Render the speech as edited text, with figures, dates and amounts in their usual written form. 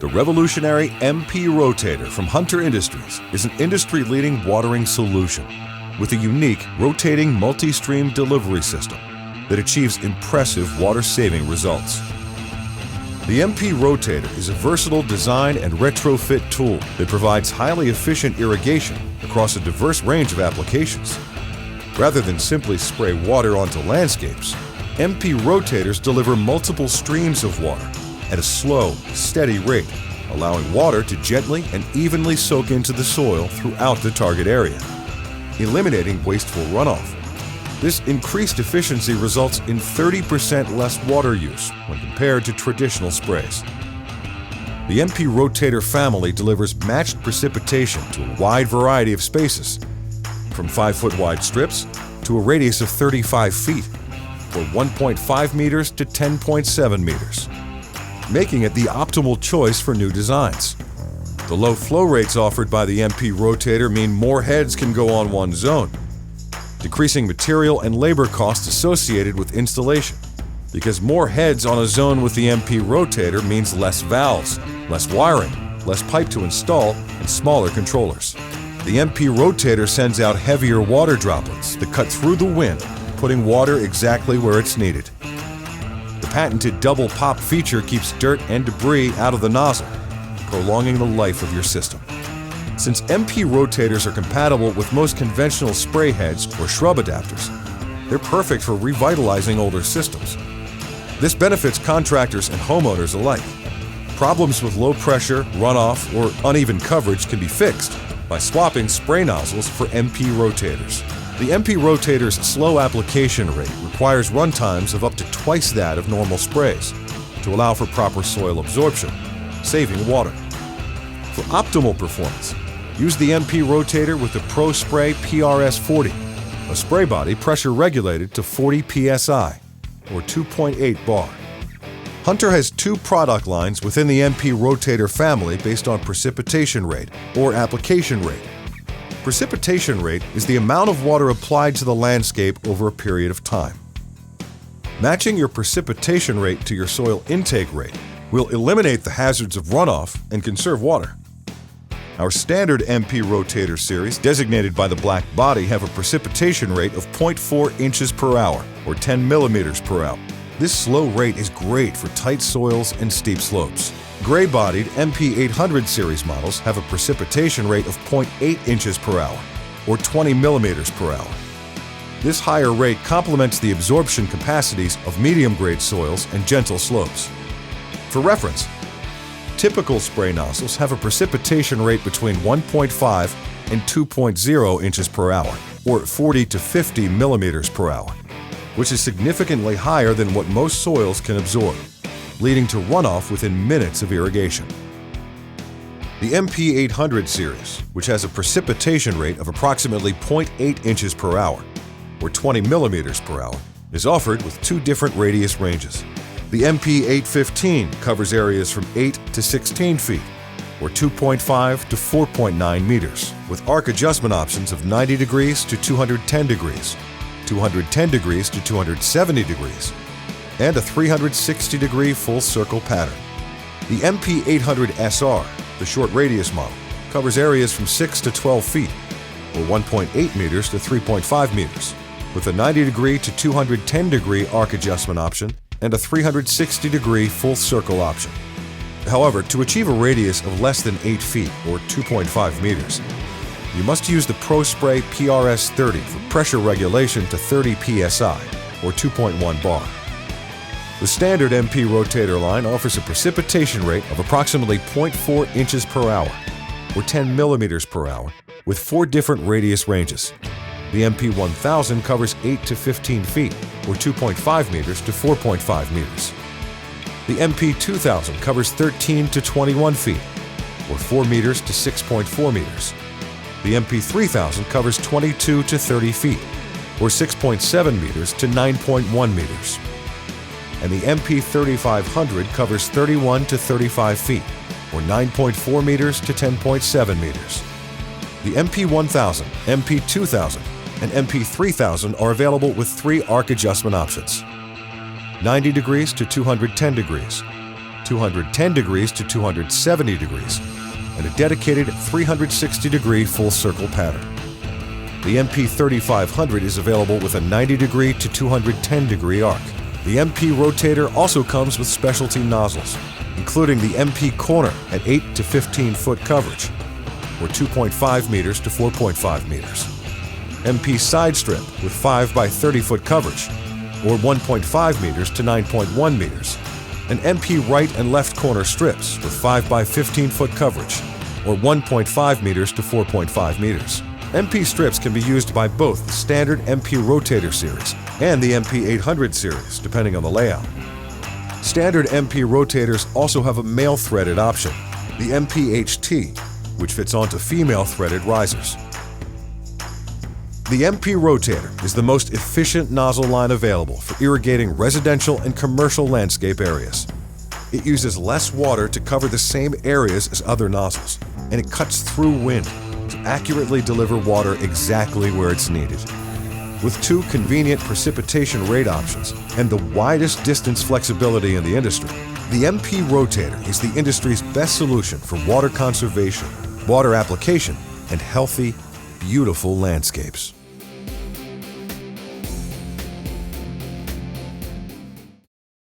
The revolutionary MP Rotator from Hunter Industries is an industry-leading watering solution with a unique rotating multi-stream delivery system that achieves impressive water-saving results. The MP Rotator is a versatile design and retrofit tool that provides highly efficient irrigation across a diverse range of applications. Rather than simply spray water onto landscapes, MP Rotators deliver multiple streams of water at a slow, steady rate, allowing water to gently and evenly soak into the soil throughout the target area, eliminating wasteful runoff. This increased efficiency results in 30% less water use when compared to traditional sprays. The MP Rotator family delivers matched precipitation to a wide variety of spaces, from 5-foot wide strips to a radius of 35 feet, or 1.5 meters to 10.7 meters, making it the optimal choice for new designs. The low flow rates offered by the MP Rotator mean more heads can go on one zone, decreasing material and labor costs associated with installation, because more heads on a zone with the MP Rotator means less valves, less wiring, less pipe to install, and smaller controllers. The MP Rotator sends out heavier water droplets that cut through the wind, putting water exactly where it's needed. The patented double pop feature keeps dirt and debris out of the nozzle, prolonging the life of your system. Since MP Rotators are compatible with most conventional spray heads or shrub adapters, they're perfect for revitalizing older systems. This benefits contractors and homeowners alike. Problems with low pressure, runoff, or uneven coverage can be fixed by swapping spray nozzles for MP Rotators. The MP Rotator's slow application rate requires run times of up to twice that of normal sprays to allow for proper soil absorption, saving water. For optimal performance, use the MP Rotator with the Pro Spray PRS 40, a spray body pressure regulated to 40 psi, or 2.8 bar. Hunter has two product lines within the MP Rotator family based on precipitation rate, or application rate. Precipitation rate is the amount of water applied to the landscape over a period of time. Matching your precipitation rate to your soil intake rate will eliminate the hazards of runoff and conserve water. Our standard MP Rotator series, designated by the black body, have a precipitation rate of 0.4 inches per hour, or 10 millimeters per hour. This slow rate is great for tight soils and steep slopes. Gray-bodied MP 800 series models have a precipitation rate of 0.8 inches per hour, or 20 millimeters per hour. This higher rate complements the absorption capacities of medium-grade soils and gentle slopes. For reference, typical spray nozzles have a precipitation rate between 1.5 and 2.0 inches per hour, or 40 to 50 millimeters per hour, which is significantly higher than what most soils can absorb, leading to runoff within minutes of irrigation. The MP 800 series, which has a precipitation rate of approximately 0.8 inches per hour, or 20 millimeters per hour, is offered with two different radius ranges. The MP 815 covers areas from 8 to 16 feet, or 2.5 to 4.9 meters, with arc adjustment options of 90 degrees to 210 degrees, 210 degrees to 270 degrees, and a 360-degree full circle pattern. The MP 800 SR, the short radius model, covers areas from 6 to 12 feet, or 1.8 meters to 3.5 meters, with a 90-degree to 210-degree arc adjustment option and a 360-degree full circle option. However, to achieve a radius of less than 8 feet, or 2.5 meters, you must use the Pro Spray PRS 30 for pressure regulation to 30 psi, or 2.1 bar. The standard MP Rotator line offers a precipitation rate of approximately 0.4 inches per hour, or 10 millimeters per hour, with 4 different radius ranges. The MP 1000 covers 8 to 15 feet, or 2.5 meters to 4.5 meters. The MP 2000 covers 13 to 21 feet, or 4 meters to 6.4 meters. The MP 3000 covers 22 to 30 feet, or 6.7 meters to 9.1 meters. And the MP 3500 covers 31 to 35 feet, or 9.4 meters to 10.7 meters. The MP 1000, MP 2000, and MP 3000 are available with 3 arc adjustment options: 90 degrees to 210 degrees, 210 degrees to 270 degrees, and a dedicated 360-degree full circle pattern. The MP 3500 is available with a 90-degree to 210-degree arc. The MP Rotator also comes with specialty nozzles, including the MP Corner at 8 to 15-foot coverage, or 2.5 meters to 4.5 meters. MP Side Strip with 5 by 30-foot coverage, or 1.5 meters to 9.1 meters. And MP Right and Left Corner Strips with 5 by 15-foot coverage, or 1.5 meters to 4.5 meters. MP strips can be used by both the standard MP Rotator series and the MP 800 series, depending on the layout. Standard MP Rotators also have a male threaded option, the MP HT, which fits onto female threaded risers. The MP Rotator is the most efficient nozzle line available for irrigating residential and commercial landscape areas. It uses less water to cover the same areas as other nozzles, and it cuts through wind to accurately deliver water exactly where it's needed. With 2 convenient precipitation rate options and the widest distance flexibility in the industry, the MP Rotator is the industry's best solution for water conservation, water application, and healthy, beautiful landscapes.